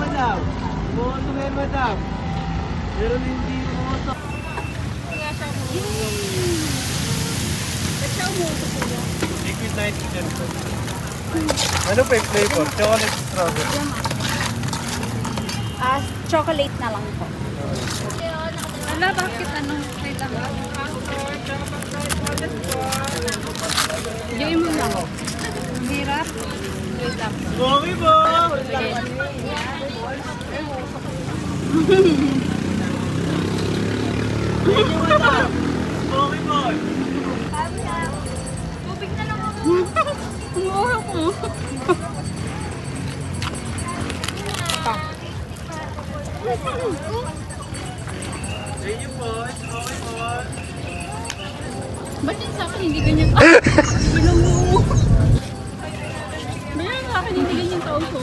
madam. Bumoto ngayon, madam. Pero hindi bumoto. Ba't siya umuuto po yan? Liquid nitrogen po. Ano pa yung flavor? Chocolate strawberry. Chocolate na lang po. Wala, bakit ano? Wait lang. Gawin mo lang. Hirap. Wait lang. Smoky po! Smoky po! Tubig na lang ako. Umuha ko. Thank you po! Smoky po! Ba't yung sa akin hindi ganyan? Bilang mo. Ba't yung sa akin hindi ganyan tao ko?